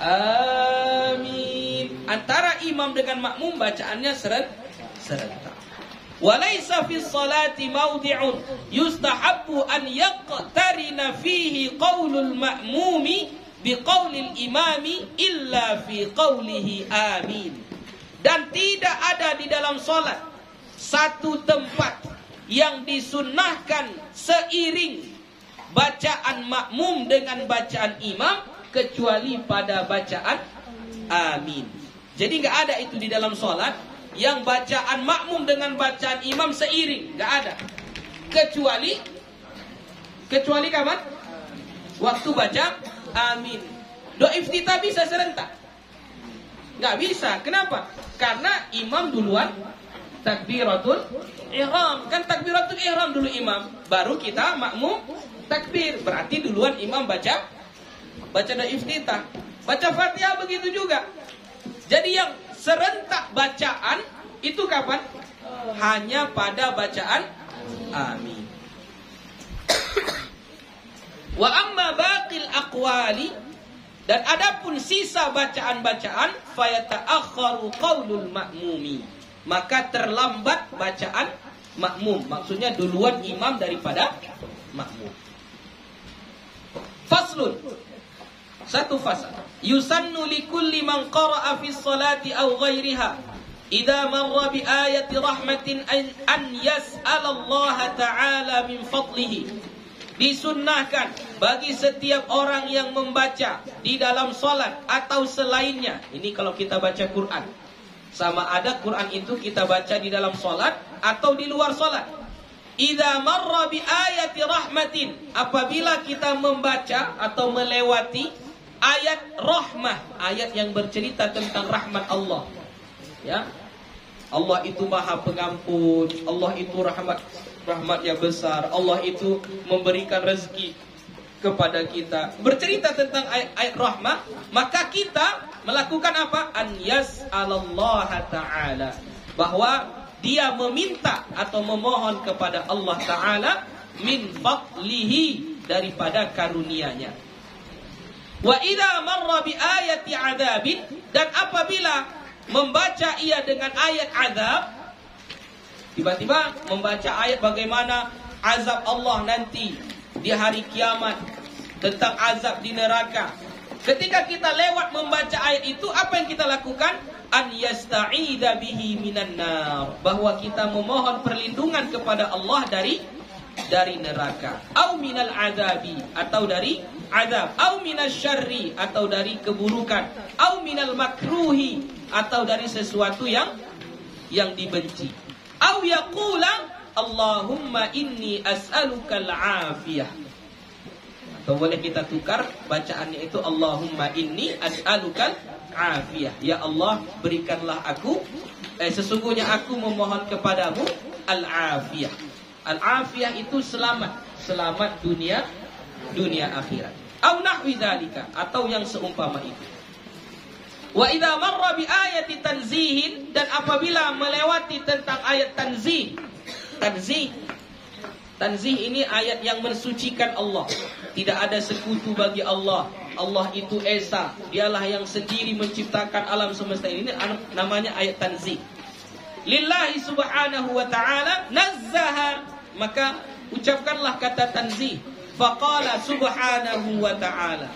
Amin. Antara imam dengan makmum bacaannya serentak. Walaysa fi sholati mawdi'un yustahabbu an yaqtarina fihi qaulul ma'mumi biqaulil imami illa fi qaulihi amin. Dan tidak ada di dalam salat satu tempat yang disunnahkan seiring bacaan makmum dengan bacaan imam kecuali pada bacaan amin. Jadi nggak ada itu di dalam solat yang bacaan makmum dengan bacaan imam seiring, nggak ada. Kecuali kapan? Waktu baca amin. Doa iftitah bisa serentak? Nggak bisa. Kenapa? Karena imam duluan takbiratul ihram. Kan takbiratul ihram dulu imam, baru kita makmum takbir. Berarti duluan imam baca doa iftitah. Baca Fatihah begitu juga. Jadi yang serentak bacaan itu kapan? Hanya pada bacaan amin. Wa amma baqil aqwali, dan adapun sisa bacaan-bacaan, fayata'akhkharu qaulul ma'mumi, maka terlambat bacaan makmum. Maksudnya duluan imam daripada makmum. Faslun, satu fasal. Yusannu likulli man qara'a fi sholati aw ghairiha idza marra bi ayati rahmatin an yas'ala Allah ta'ala min fadlihi. Disunnahkan bagi setiap orang yang membaca di dalam solat atau selainnya. Ini kalau kita baca Quran. Sama ada Quran itu kita baca di dalam solat atau di luar solat. Idza marra bi ayati rahmatin, apabila kita membaca atau melewati ayat rahmah, ayat yang bercerita tentang rahmat Allah. Ya. Allah itu Maha Pengampun, Allah itu rahmat yang besar, Allah itu memberikan rezeki kepada kita. Bercerita tentang ayat rahmah, maka kita melakukan apa? An yas'alallaha ta'ala, bahwa dia meminta atau memohon kepada Allah Ta'ala min fadlihi, daripada karunia-Nya. Wa idza marra bi ayati adzabin, dan apabila membaca ia dengan ayat azab, tiba-tiba membaca ayat bagaimana azab Allah nanti di hari kiamat, tentang azab di neraka. Ketika kita lewat membaca ayat itu, apa yang kita lakukan? An yasta'idha bihi minan nar, bahwa kita memohon perlindungan kepada Allah dari neraka. Au minal azabi, atau dari azab. Au minas syarri, atau dari keburukan. Au minal makruhi, atau dari sesuatu yang dibenci. Au yaqula Allahumma inni as'aluka al-afiyah, atau boleh kita tukar bacaannya itu Allahumma inni as'aluka al-afiyah, ya Allah berikanlah aku sesungguhnya aku memohon kepadamu al-afiyah. Al-afiyah itu selamat dunia akhirat. Au nahwi dzalika, atau yang seumpama itu. Wa idza marra bi ayati tanzihin, dan apabila melewati tentang ayat tanzih. Tanzih ini ayat yang mensucikan Allah. Tidak ada sekutu bagi Allah. Allah itu esa, dialah yang sendiri menciptakan alam semesta ini. Namanya ayat tanzih. Lillahi subhanahu wa ta'ala nazzaha, maka ucapkanlah kata tanzih. Faqala subhanahu wa ta'ala.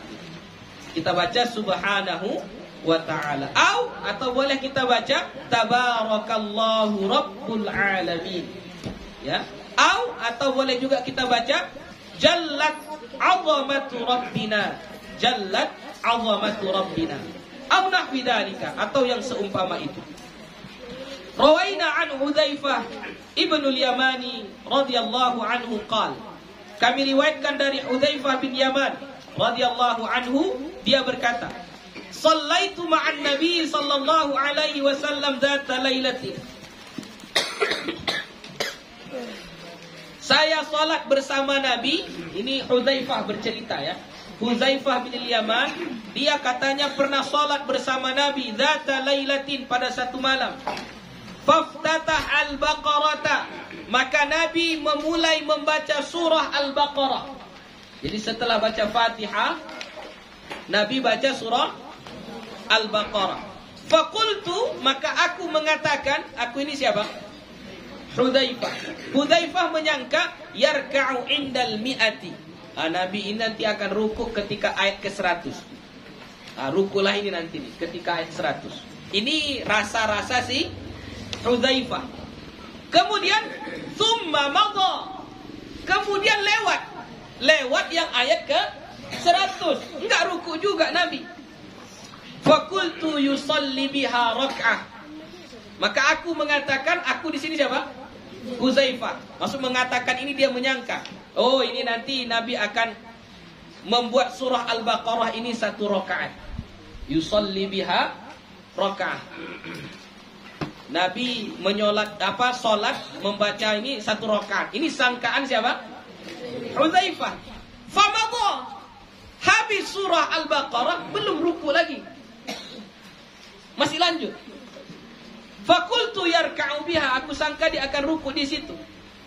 Kita baca subhanahu wa ta'ala. Atau boleh kita baca tabarakallahu rabbul alamin. Ya. Atau boleh juga kita baca jallat azamatu rabbina. Jallat azamatu rabbina. Au nahwi dzalika, atau yang seumpama itu. Rawaina an Hudzaifah ibnu al-Yamani radhiyallahu anhu qala. Kami riwayatkan dari Hudzaifah bin Yaman radhiyallahu anhu, dia berkata, Sallaitu ma'an Nabi sallallahu alaihi wasallam dzata lailatin. Saya salat bersama Nabi. Ini Hudzaifah bercerita ya. Hudzaifah bin Yaman, dia katanya pernah salat bersama Nabi dzata lailatin, pada satu malam. Faftatah al-Baqarah, maka Nabi memulai membaca surah Al-Baqarah. Jadi setelah baca Fatihah, Nabi baca surah Al-Baqarah. Faqultu, maka aku mengatakan, aku ini siapa? Hudzaifah menyangka yarka'u indal mi'ati. Nabi ini nanti akan rukuk ketika ayat ke-100. Rukulah ini nanti nih, ketika ayat 100. Ini rasa-rasa si Hudzaifah. Kemudian thumma madha, kemudian lewat lewat yang ayat ke 100. Enggak ruku juga Nabi. Fakultu yusalli biha rak'ah. Maka aku mengatakan, aku di sini siapa? Huzaifah. Maksud mengatakan ini dia menyangka, oh ini nanti Nabi akan membuat surah Al-Baqarah ini 1 rakaat. Yusalli biha rak'ah. Nabi solat membaca ini 1 rakaat. Ini sangkaan siapa? Huzaifah. Famadha. Habis surah Al-Baqarah belum ruku lagi. Masih lanjut. Fakultu yarka'u biha. Aku sangka dia akan ruku di situ.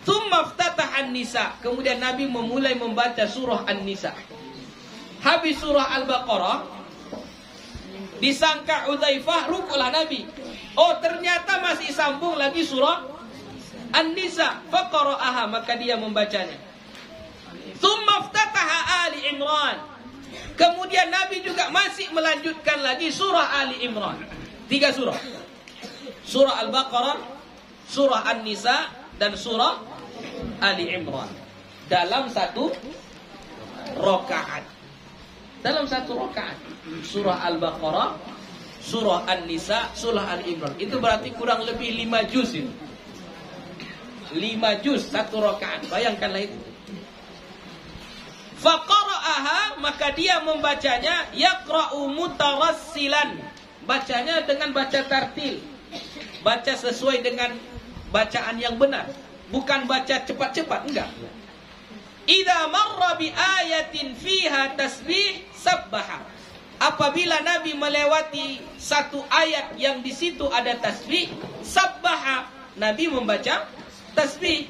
Tsumma iftataha An-Nisa. Kemudian Nabi memulai membaca surah An-Nisa. Habis surah Al-Baqarah, disangka Huzaifah rukulah Nabi. Oh, ternyata masih sambung lagi surah An-Nisa. Faqara'aha, maka dia membacanya. Tsumma iftataha Ali Imran. Kemudian Nabi juga masih melanjutkan lagi surah Ali Imran. 3 surah. Surah Al-Baqarah, surah An-Nisa, dan surah Ali Imran. Dalam 1 rakaat. Dalam 1 rakaat. Surah Al-Baqarah, surah An-Nisa, surah Ali Imran. Itu berarti kurang lebih 5 juz itu. 5 juz 1 rakaat. Bayangkanlah itu. Faqara'aha, maka dia membacanya yaqra'u mutarassilan. Bacanya dengan baca tartil. Baca sesuai dengan bacaan yang benar. Bukan baca cepat-cepat, enggak. Idza marra bi ayatin fiha tasbih sabbaha. Apabila Nabi melewati 1 ayat yang di situ ada tasbih, sabbaha. Nabi membaca tasbih.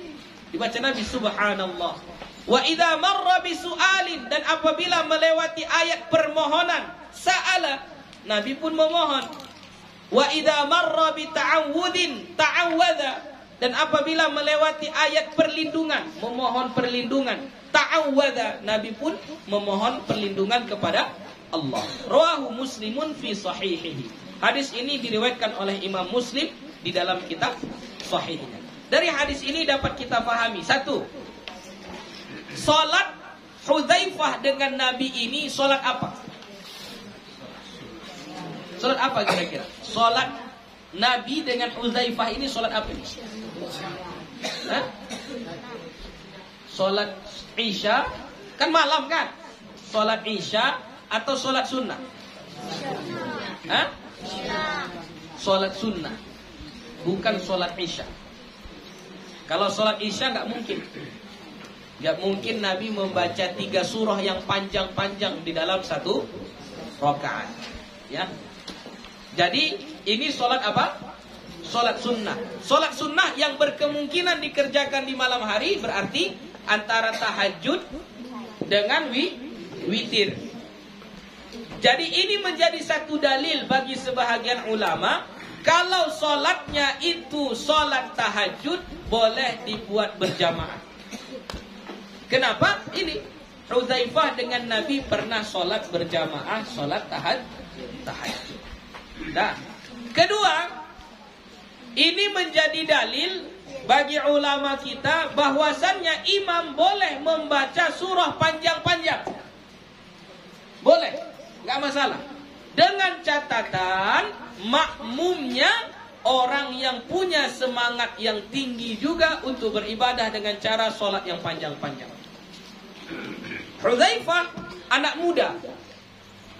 Dibaca Nabi subhanallah. Wa idza marra bi su'alin, dan apabila melewati ayat permohonan, sa'ala, Nabi pun memohon. Wa idza marra bi ta'awudin, ta'awadha. Dan apabila melewati ayat perlindungan, memohon perlindungan, ta'awwadha, Nabi pun memohon perlindungan kepada Allah. Rawahu Muslimun fi sahihihi. Hadis ini diriwayatkan oleh Imam Muslim di dalam kitab sahihnya. Dari hadis ini dapat kita pahami, 1, salat Huzaifah dengan Nabi ini salat apa? Salat apa kira-kira? Salat Nabi dengan Huzaifah ini salat apa? Hah? Salat Isya, kan malam kan? Salat Isya atau salat sunnah? Hah? Salat sunnah, bukan salat Isya. Kalau salat Isya nggak mungkin. Nggak mungkin Nabi membaca 3 surah yang panjang-panjang di dalam 1 rakaat. Ya. Jadi ini salat apa? Salat sunnah. Salat sunnah yang berkemungkinan dikerjakan di malam hari berarti antara tahajud dengan witir. Jadi ini menjadi satu dalil bagi sebahagian ulama, kalau salatnya itu salat tahajud boleh dibuat berjamaah. Kenapa? Ini Huzaifah dengan Nabi pernah salat berjamaah, salat tahajud. Nah, kedua, ini menjadi dalil bagi ulama kita bahwasannya imam boleh membaca surah panjang-panjang. Boleh, nggak masalah. Dengan catatan makmumnya orang yang punya semangat yang tinggi juga untuk beribadah dengan cara sholat yang panjang-panjang. Huzaifah anak muda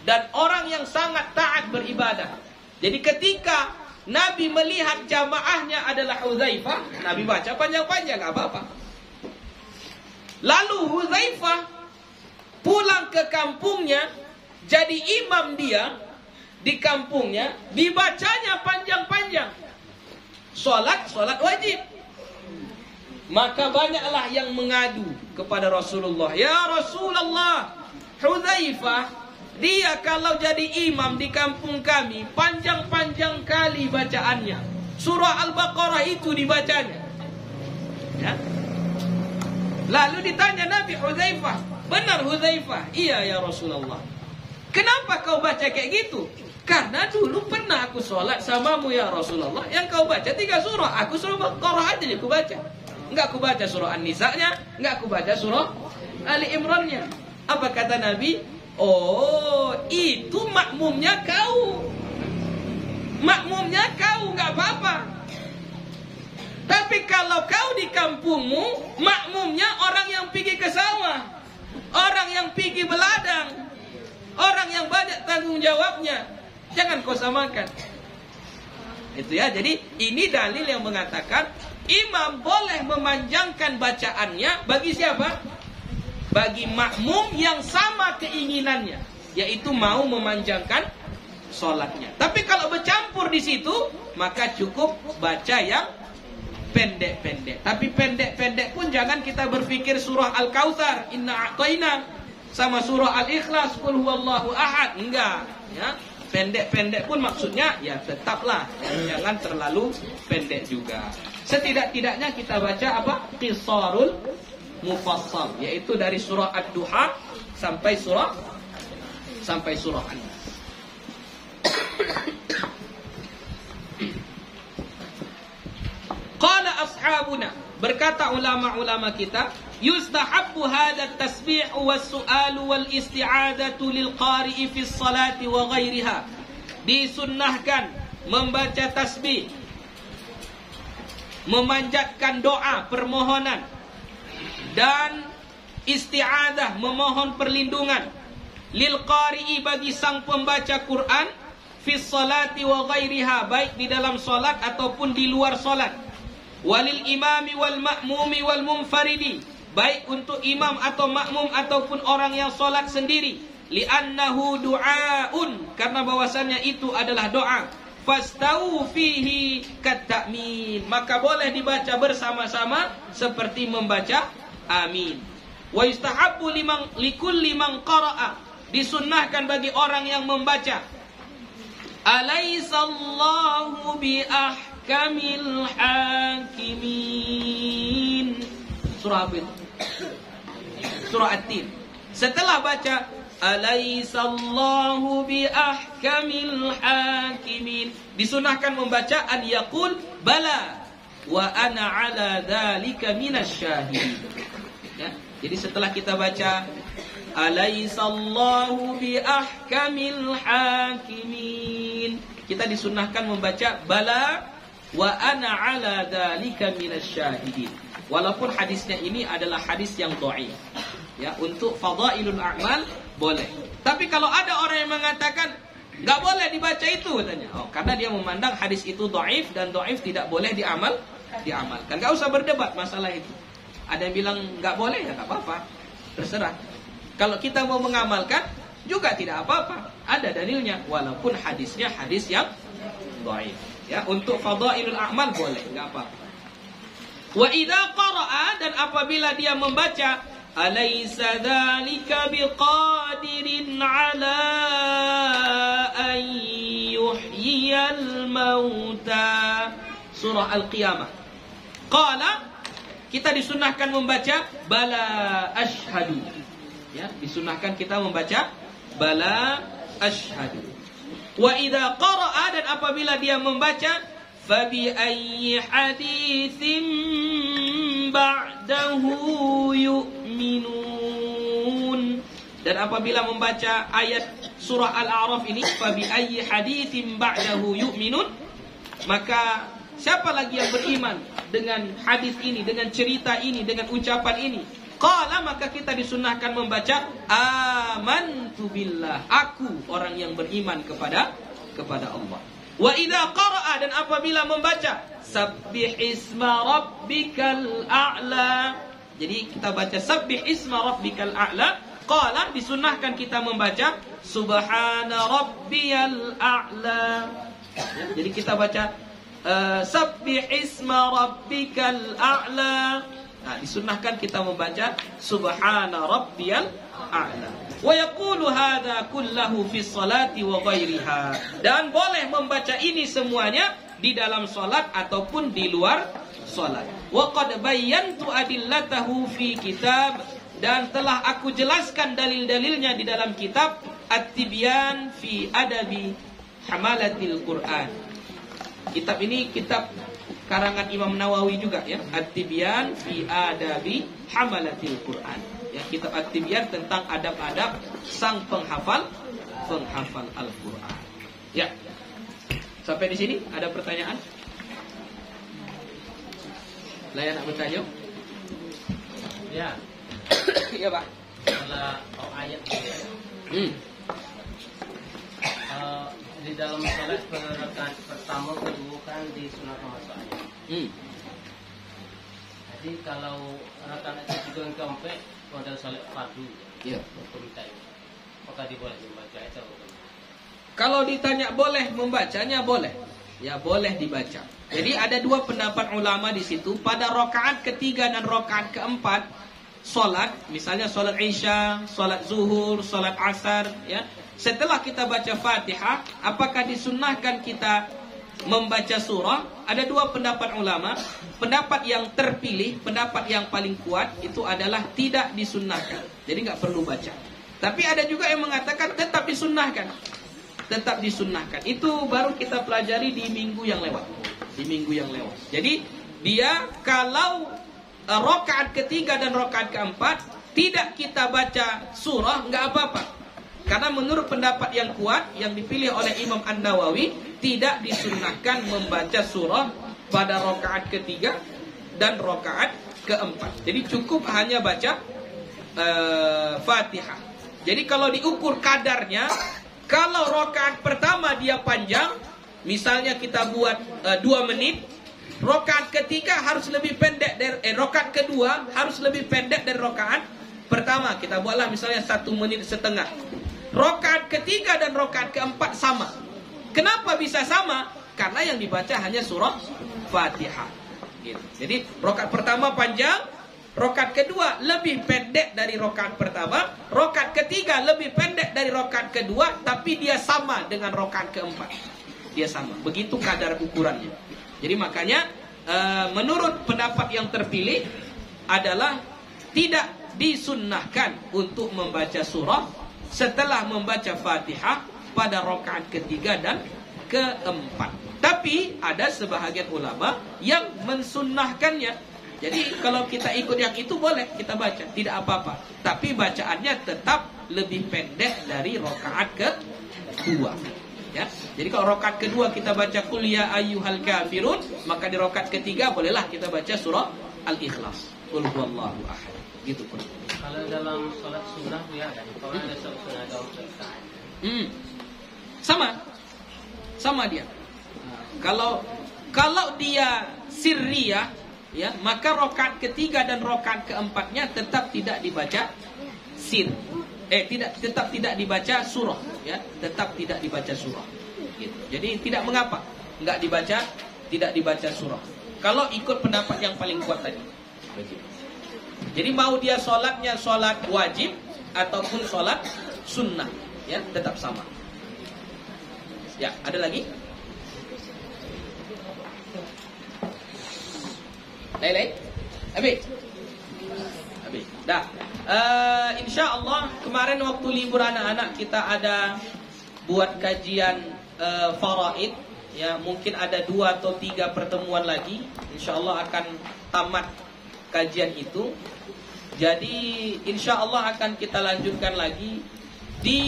dan orang yang sangat taat beribadah. Jadi ketika Nabi melihat jamaahnya adalah Huzaifah, Nabi baca panjang-panjang, nggak apa-apa. Lalu Huzaifah pulang ke kampungnya, jadi imam dia di kampungnya, dibacanya panjang-panjang. Salat wajib. Maka banyaklah yang mengadu kepada Rasulullah. Ya Rasulullah, Huzaifah dia kalau jadi imam di kampung kami panjang-panjang kali bacaannya. Surah Al-Baqarah itu dibacanya. Ya. Lalu ditanya Nabi, Huzaifah, benar Huzaifah? Iya ya Rasulullah. Kenapa kau baca kayak gitu? Karena dulu pernah aku sholat samamu ya Rasulullah, yang kau baca 3 surah, aku surah Baqarah aja aku baca. Enggak aku baca surah An-Nisa-nya, enggak aku baca surah Ali Imrannya. Apa kata Nabi? Oh, itu makmumnya kau. Makmumnya kau, nggak apa-apa. Tapi kalau kau di kampungmu, makmumnya orang yang pergi ke sawah, orang yang pergi beladang, orang yang banyak tanggung jawabnya. Jangan kau samakan. Itu ya, jadi ini dalil yang mengatakan imam boleh memanjangkan bacaannya bagi siapa? Bagi makmum yang sama keinginannya, yaitu mau memanjangkan sholatnya. Tapi kalau bercampur di situ, maka cukup baca yang pendek-pendek. Tapi pendek-pendek pun jangan kita berpikir surah Al-Kautsar, Inna A'tayna, sama surah Al-Ikhlas, Qul huwallahu ahad. Enggak, ya. Pendek-pendek pun maksudnya ya tetaplah, jangan terlalu pendek juga. Setidak-tidaknya kita baca apa? Qisarul mufassal, yaitu dari surah Ad-Duha sampai surah An-Nas. Qala ashabuna, berkata ulama-ulama kita, yustahabbu hadha at-tasbih was-su'al wal-isti'adatu lil-qari'i fi as-salati wa ghairiha. Disunnahkan membaca tasbih, memanjatkan doa permohonan, dan isti'adah memohon perlindungan, lil-qari'i bagi sang pembaca Quran, fi as-salati wa ghairiha, baik di dalam salat ataupun di luar salat, walil imami wal ma'mumi wal munfaridi, baik untuk imam atau makmum ataupun orang yang solat sendiri, li'annahu du'aun, karena bahwasannya itu adalah doa, fastau fihi kat-ta'min, maka boleh dibaca bersama-sama seperti membaca amin. Wa yustahabbu likulli man qara'a, disunnahkan bagi orang yang membaca, alaisallahu bi ahkamil hakimin. Surah apa itu? Surah At-Tin. Setelah baca alaisallahu bi ahkamil hakimin, disunahkan membaca an yaqul bala wa ana ala dzalika minasyahidin. Ya, jadi setelah kita baca alaisallahu bi ahkamil hakimin, kita disunahkan membaca bala wa ana ala dzalika minasyahidin. Walaupun hadisnya ini adalah hadis yang dhaif. Ya, untuk fadailul a'mal boleh. Tapi kalau ada orang yang mengatakan enggak boleh dibaca itu katanya. Oh, karena dia memandang hadis itu dhaif dan dhaif tidak boleh diamalkan. Enggak usah berdebat masalah itu. Ada yang bilang enggak boleh, ya enggak apa-apa. Terserah. Kalau kita mau mengamalkan juga tidak apa-apa. Ada dalilnya walaupun hadisnya hadis yang dhaif. Ya, untuk fadailul a'mal boleh, enggak apa-apa. Wa idza qara'a, dan apabila dia membaca alaysa dzalika biqadirin ala an yuhyiyal mauta, surah Al-Qiyamah. Qala, kita disunahkan membaca bala asyhadu. Ya, disunahkan kita membaca bala asyhadu. Wa idza qara'a, dan apabila dia membaca fabi ayyi haditsin ba'dahu yu'minun, dan apabila membaca ayat surah Al-A'raf ini, fabi ayyi haditsin ba'dahu yu'minun, maka siapa lagi yang beriman dengan hadis ini, dengan cerita ini, dengan ucapan ini? Qala, maka kita disunahkan membaca amantu billah, aku orang yang beriman kepada Allah. Wa idza qara'a, dan apabila membaca sabbih isma rabbikal a'la, jadi kita baca sabbih isma rabbikal a'la. Qala, disunahkan kita membaca subhana rabbiyal a'la. Ya, jadi kita baca sabbih isma rabbikal a'la. Nah, disunahkan kita membaca subhana rabbiyal a'la. Wa yaqulu hadza kullahu fi sholati wa ghairiha, dan boleh membaca ini semuanya di dalam salat ataupun di luar salat. Wa qad bayyantu adillatahu fi kitab, dan telah aku jelaskan dalil-dalilnya di dalam kitab At-Tibyan fi Adabi Hamalatil Quran. Kitab ini kitab karangan Imam Nawawi juga ya, At-Tibyan fi Adabi Hamalatil Quran. Ya, kitab At-Tibyan tentang adab-adab sang penghafal Al-Quran. Ya. Sampai di sini ada pertanyaan? Layan nak bertanya? Ya. Ya, Pak. Kalau ayat ini, di dalam salat rakaat pertama kedua kan disunahkan masuk ayat. Jadi kalau rakaat ketiga dan keempat pada salat fardu, Ya. apakah diboleh membaca itu? Kalau ditanya boleh membacanya, boleh. Ya, boleh dibaca. Jadi ada dua pendapat ulama di situ. Pada rakaat ketiga dan rakaat keempat solat, misalnya solat Isya, solat Zuhur, solat Asar, ya. Setelah kita baca Fatihah, apakah disunnahkan kita membaca surah? Ada dua pendapat ulama. Pendapat yang terpilih, pendapat yang paling kuat itu adalah tidak disunnahkan. Jadi nggak perlu baca. Tapi ada juga yang mengatakan tetap disunnahkan. Tetap disunnahkan. Itu baru kita pelajari di minggu yang lewat. Di minggu yang lewat. Jadi dia kalau rakaat ketiga dan rakaat keempat tidak kita baca surah, nggak apa-apa. Karena menurut pendapat yang kuat yang dipilih oleh Imam An-Nawawi, tidak disunnahkan membaca surah pada rakaat ketiga dan rakaat keempat. Jadi cukup hanya baca Fatihah. Jadi kalau diukur kadarnya, kalau rakaat pertama dia panjang, misalnya kita buat 2 menit, rakaat ketiga harus lebih pendek dari rakaat kedua harus lebih pendek dari rakaat pertama. Kita buatlah misalnya 1 menit setengah. Rakaat ketiga dan rakaat keempat sama. Kenapa bisa sama? Karena yang dibaca hanya surah Fatihah. Gitu. Jadi rakaat pertama panjang, rakaat kedua lebih pendek dari rakaat pertama, rakaat ketiga lebih pendek dari rakaat kedua, tapi dia sama dengan rakaat keempat. Dia sama. Begitu kadar ukurannya. Jadi makanya menurut pendapat yang terpilih adalah tidak disunnahkan untuk membaca surah setelah membaca Fatihah pada rakaat ketiga dan keempat. Tapi ada sebahagian ulama yang mensunnahkannya. Jadi kalau kita ikut yang itu boleh kita baca, tidak apa-apa. Tapi bacaannya tetap lebih pendek dari rakaat kedua. Ya. Jadi kalau rakaat kedua kita baca Qul ya ayyuhal kafirun, maka di rakaat ketiga bolehlah kita baca surah Al-Ikhlas. Qul huwallahu ahad. Gitu pun. Kalau dalam salat sunnah ya kan, kalau ada salat sunnah dalam rakaat. Sama dia. Kalau dia sirriyah, ya, maka rakaat ketiga dan rakaat keempatnya tetap tidak dibaca tetap tidak dibaca surah, ya, tetap tidak dibaca surah. Gitu. Jadi tidak mengapa tidak dibaca surah. Kalau ikut pendapat yang paling kuat tadi. Jadi mau dia sholatnya sholat wajib ataupun sholat sunnah, ya, tetap sama. Ya, ada lagi? Lain-lain? Habis? Dah. Insya Allah kemarin waktu libur anak-anak kita ada buat kajian faraid. Ya, mungkin ada 2 atau 3 pertemuan lagi. Insya Allah akan tamat kajian itu. Jadi insya Allah akan kita lanjutkan lagi di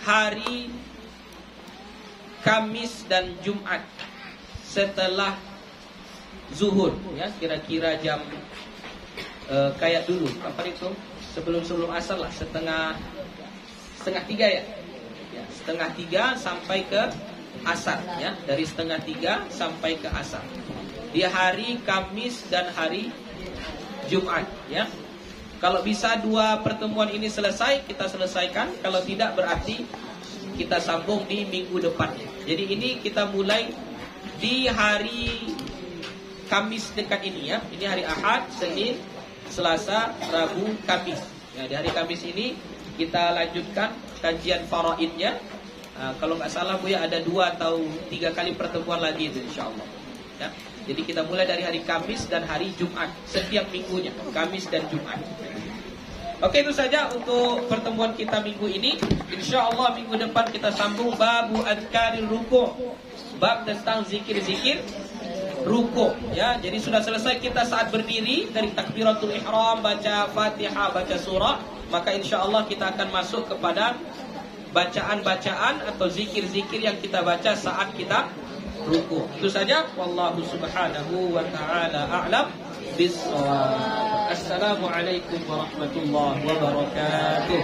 hari Kamis dan Jumat setelah zuhur, ya, kira-kira jam kayak dulu, kapan itu? Sebelum asar lah, setengah 3 ya. Ya, setengah 3 sampai ke asar, ya, dari setengah 3 sampai ke asar. Di hari Kamis dan hari Jumat, ya. Kalau bisa 2 pertemuan ini selesai, kita selesaikan. Kalau tidak berarti kita sambung di minggu depannya. Jadi ini kita mulai di hari Kamis dekat ini, ya. Ini hari Ahad, Senin, Selasa, Rabu, Kamis. Ya, di hari Kamis ini kita lanjutkan kajian faraidnya. Kalau nggak salah Bu ya, ada 2 atau 3 kali pertemuan lagi itu insyaallah. Ya. Jadi kita mulai dari hari Kamis dan hari Jumat setiap minggunya, Kamis dan Jumat. Oke, itu saja untuk pertemuan kita minggu ini. Insyaallah minggu depan kita sambung babu adkaril ruku', bab tentang zikir-zikir rukuk ya. Jadi sudah selesai kita saat berdiri dari takbiratul ihram, baca Fatihah, baca surah, maka insyaallah kita akan masuk kepada bacaan-bacaan atau zikir-zikir yang kita baca saat kita rukuk. Itu saja, wallahu subhanahu wa ta'ala a'lam bis-shawab. Assalamualaikum warahmatullahi wabarakatuh.